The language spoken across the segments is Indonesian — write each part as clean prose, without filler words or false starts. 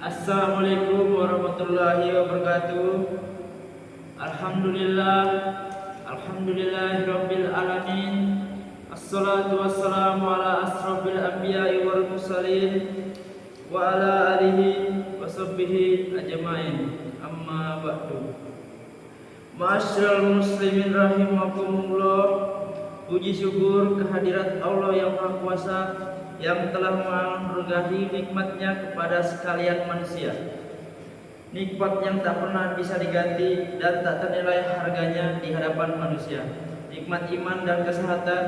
Assalamualaikum warahmatullahi wabarakatuh. Alhamdulillah, alhamdulillahirabbil alamin. Assalatu wassalamu ala asrofil anbiya'i wal mursalin wa ala alihi wa sahbihi ajmain. Amma ba'du. Ma'asyiral muslimin rahimakumullah. Puji syukur kehadirat Allah yang Maha Kuasa yang telah menganugerahkan nikmatnya kepada sekalian manusia. Nikmat yang tak pernah bisa diganti dan tak ternilai harganya di hadapan manusia. Nikmat iman dan kesehatan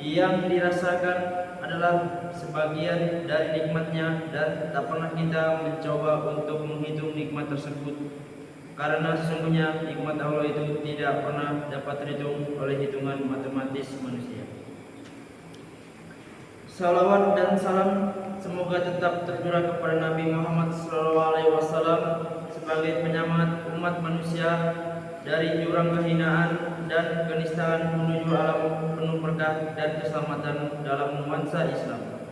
yang dirasakan adalah sebagian dari nikmatnya, dan tak pernah kita mencoba untuk menghitung nikmat tersebut, karena sesungguhnya nikmat Allah itu tidak pernah dapat terhitung oleh hitungan matematis manusia. Salawat dan salam semoga tetap tercurah kepada Nabi Muhammad SAW sebagai penyemangat umat manusia dari jurang kehinaan dan kenistaan menuju alam penuh berkah dan keselamatan dalam nuansa Islam.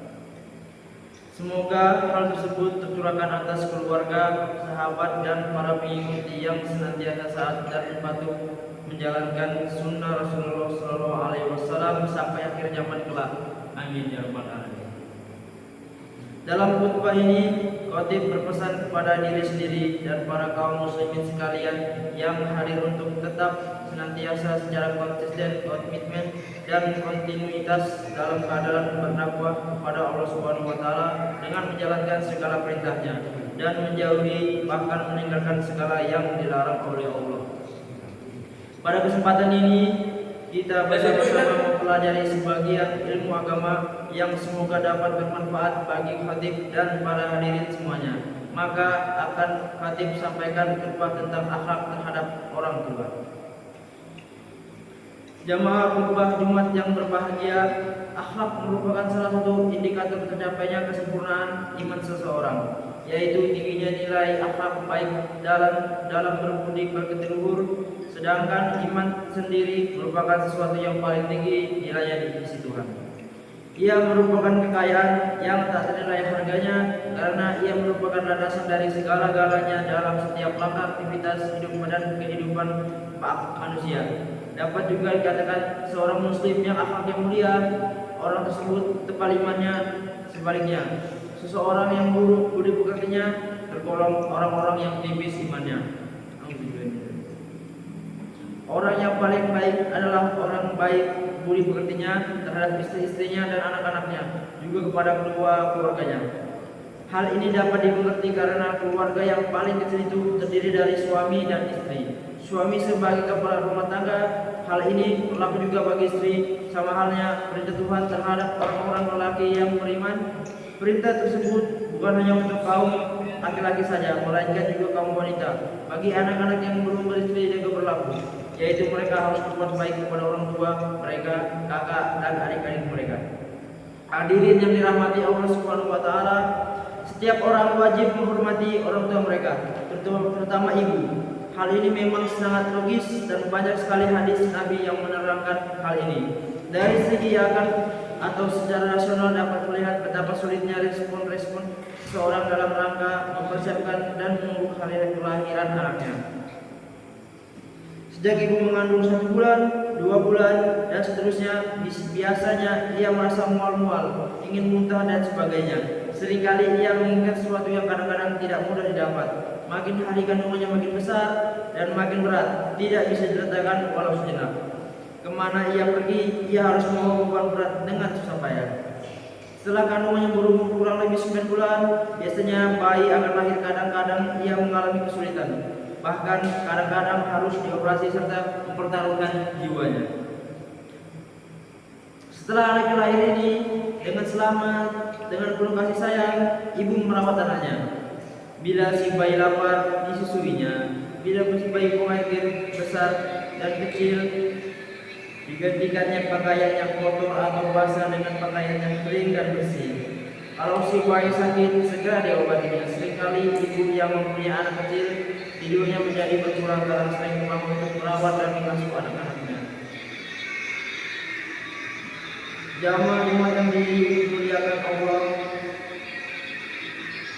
Semoga hal tersebut tercurahkan atas keluarga, sahabat, dan para pengikut yang senantiasa taat dan patuh menjalankan sunnah Rasulullah SAW sampai akhir zaman kelak. Amin ya rabbal alamin. Dalam khutbah ini, khatib berpesan kepada diri sendiri dan para kaum muslimin sekalian yang hadir untuk tetap senantiasa secara konsisten, komitmen, dan kontinuitas dalam keadaan berdakwah kepada Allah Subhanahu wa taala dengan menjalankan segala perintahnya dan menjauhi bahkan meninggalkan segala yang dilarang oleh Allah. Pada kesempatan ini kita bersama-sama mempelajari sebagian ilmu agama yang semoga dapat bermanfaat bagi khatib dan para hadirin semuanya. Maka akan khatib sampaikan khutbah tentang akhlak terhadap orang tua. Jamaah khutbah Jumat yang berbahagia, akhlak merupakan salah satu indikator tercapainya kesempurnaan iman seseorang, yaitu tingginya nilai akhlak baik dalam berbudi pekerti luhur. Sedangkan iman sendiri merupakan sesuatu yang paling tinggi nilainya di sisi Tuhan. Ia merupakan kekayaan yang tak ternilai harganya, karena ia merupakan landasan dari segala-galanya dalam setiap langkah aktivitas hidup dan kehidupan manusia. Dapat juga dikatakan seorang muslim yang akhlaknya mulia, orang tersebut tebal imannya. Sebaliknya, seseorang yang buruk budi pekertinya tergolong orang-orang yang tipis imannya. Orang yang paling baik adalah orang baik budi pekertinya terhadap istri-istrinya dan anak-anaknya, juga kepada kedua keluarganya. Hal ini dapat dimengerti karena keluarga yang paling kecil itu terdiri dari suami dan istri. Suami sebagai kepala rumah tangga, hal ini berlaku juga bagi istri. Sama halnya perintah Tuhan terhadap orang-orang lelaki yang beriman. Perintah tersebut bukan hanya untuk kaum laki-laki saja, melainkan juga kaum wanita. Bagi anak-anak yang belum beristri juga berlaku, yaitu mereka harus berbuat baik kepada orang tua mereka, kakak, dan adik-adik mereka. Hadirin yang dirahmati Allah Subhanahu wa taala, setiap orang wajib menghormati orang tua mereka, terutama ibu. Hal ini memang sangat logis dan banyak sekali hadis Nabi yang menerangkan hal ini. Dari segi akal atau secara rasional dapat melihat betapa sulitnya respon-respon seorang dalam rangka mempersiapkan dan menunggu hari kelahiran anaknya. Sejak ibu mengandung 1 bulan, 2 bulan, dan seterusnya, biasanya ia merasa mual-mual, ingin muntah dan sebagainya. Seringkali ia menginginkan sesuatu yang kadang-kadang tidak mudah didapat. Makin hari kandungannya makin besar dan makin berat, tidak bisa diletakkan walau sejenak. Kemana ia pergi, ia harus membawa beban berat dengan susah payah. Setelah kandungannya berumur kurang lebih 9 bulan, biasanya bayi akan lahir. Kadang-kadang ia mengalami kesulitan. Bahkan kadang-kadang harus dioperasi serta mempertaruhkan jiwanya. Setelah anaknya lahir ini dengan selamat, dengan penuh kasih sayang, ibu merawat anaknya. Bila si bayi lapar, disusuinya. Bila si bayi buang air besar dan kecil, digantikannya pakaian yang kotor atau basah dengan pakaian yang kering dan bersih. Kalau si bayi sakit, segera diobatinya. Seringkali ibu yang mempunyai anak kecil, tidurnya menjadi berkurang karena sering membangun untuk merawat dan mengasuh anak-anaknya. Jamaah Jumat yang dimuliakan Allah,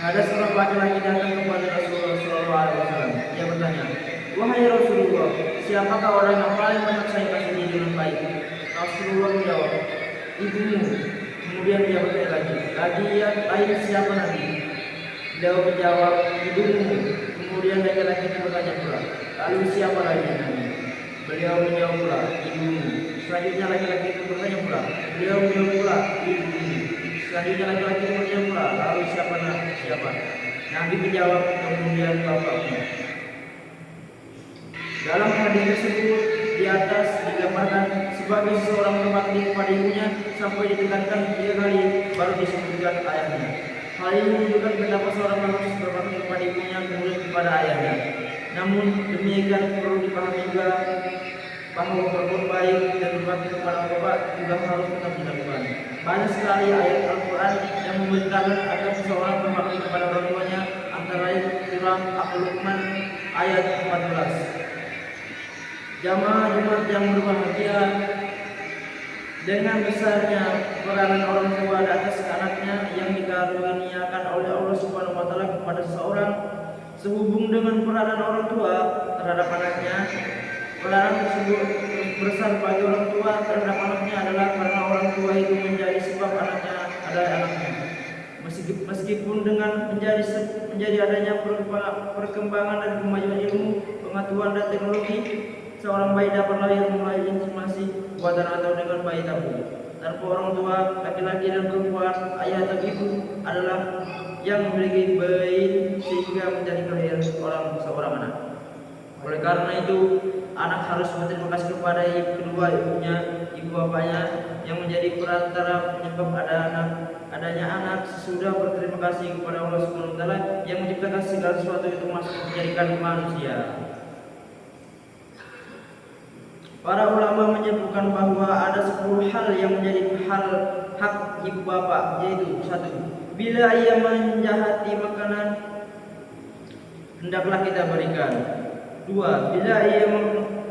Ada seorang laki-laki datang kepada Rasulullah SAW. Dia bertanya, "Wahai Rasulullah, siapakah orang yang paling banyak saya kasihi dengan baik?" Rasulullah menjawab, "Ibumu." Kemudian dia bertanya lagi yang lain siapa Nabi? Beliau menjawab, "Ibumu." Kemudian laki-laki itu bertanya pula, "Lalu siapa lagi Nabi?" Beliau menjawab pula, "Ibumu." Selanjutnya laki-laki itu bertanya pula, beliau menjawab pula, "Ibumu." Selanjutnya laki-laki itu bertanya pula, "Lalu siapa siapa?" Nabi menjawab, "Kemudian bapakmu." Dalam hadis tersebut di atas digambarkan sebagai seorang berbakti kepada ibunya sampai ditekankan 3 kali baru disebutkan ayahnya. Hal ini menunjukkan betapa seorang harus berbakti kepada ibunya kemudian kepada ayahnya. Namun demikian perlu dipahami juga bahwa berbuat baik dan berbakti kepada bapak juga harus tetap dilakukan. Banyak sekali ayat Al-Quran yang memerintahkan agar seseorang berbakti kepada orang tuanya, antara lain surah Al-Luqman ayat 14. Jamaah Jumat yang berbahagia, dengan besarnya peranan orang tua di atas anaknya yang dikaruniakan oleh Allah Subhanahu wa taala kepada seseorang, sehubung dengan peranan orang tua terhadap anaknya, peranan tersebut besar bagi orang tua terhadap anaknya adalah karena orang tua itu menjadi sebab anaknya adalah anaknya. Meskipun dengan menjadi adanya perkembangan dan kemajuan ilmu, pengetahuan dan teknologi, seorang bayi dapat lahir melalui inseminasi buatan atau dengan bayi tabung. Tanpa orang tua, laki-laki dan perempuan, ayah atau ibu adalah yang memiliki bayi sehingga menjadi lahir seorang anak. Oleh karena itu, anak harus berterima kasih kepada kedua ibunya, ibu bapaknya yang menjadi perantara penyebab adanya anak. Sesudah berterima kasih kepada Allah Subhanahu wa taala yang menciptakan segala sesuatu itu masuk menjadikan manusia. Para ulama menyebutkan bahwa ada 10 hal yang menjadi hak ibu bapak, yaitu 1. Bila ia menjahati makanan, hendaklah kita berikan. 2. Bila ia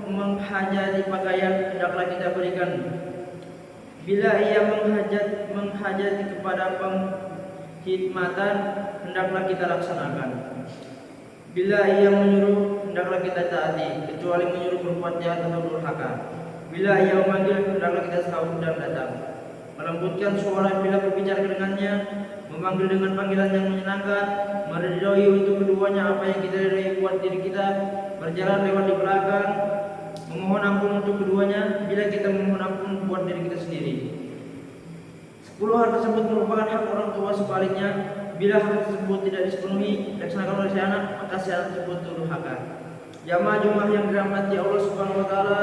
menghajati pakaian, hendaklah kita berikan. Bila ia menghajati kepada penghidmatan, hendaklah kita laksanakan. Bila ia menyuruh, hendaklah kita taati, kecuali menyuruh berbuat jahat atau durhaka. Bila ia memanggil, hendaklah kita sahut dan datang. Melembutkan suara bila berbicara dengannya, memanggil dengan panggilan yang menyenangkan, meridhoi untuk keduanya apa yang kita ridhoi buat diri kita, berjalan lewat di belakang, memohon ampun untuk keduanya bila kita memohon ampun buat diri kita sendiri. 10 hal tersebut merupakan hak orang tua. Sebaliknya, bila hal tersebut tidak dipenuhi dilaksanakan oleh si anak, maka si anak tersebut durhaka. Jamaah yang dirahmati Allah Subhanahu wa taala,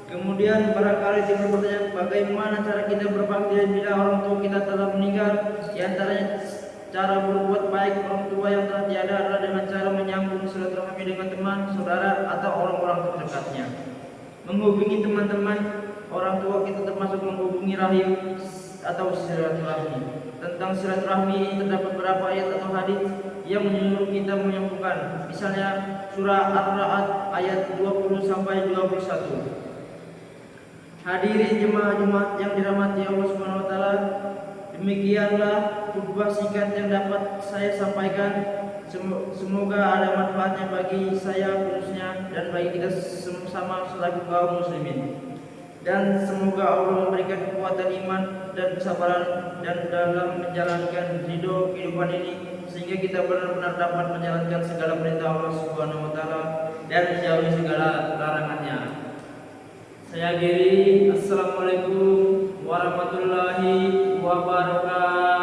kemudian barangkali kita bertanya, bagaimana cara kita berbakti bila orang tua kita telah meninggal? Di antaranya cara berbuat baik orang tua yang telah tiada adalah dengan cara menyambung silaturahmi dengan teman, saudara atau orang-orang terdekatnya. Menghubungi teman-teman orang tua kita termasuk menghubungi rahim atau silaturahmi. Tentang silaturahmi ini terdapat beberapa ayat atau hadis yang menyuruh kita menyambungkan. Misalnya surah Ar-Ra'd ayat 20 sampai 21. Hadirin jemaah Jumat yang dirahmati Allah Subhanahu wa taala, demikianlah khutbah singkat yang dapat saya sampaikan. Semoga ada manfaatnya bagi saya khususnya dan bagi kita sama selaku kaum muslimin. Dan semoga Allah memberikan kekuatan iman dan kesabaran dan dalam menjalankan ridho kehidupan ini, sehingga kita benar-benar dapat menjalankan segala perintah Allah Subhanahu wa taala dan menjauhi segala larangannya. Saya akhiri. Assalamualaikum warahmatullahi wabarakatuh.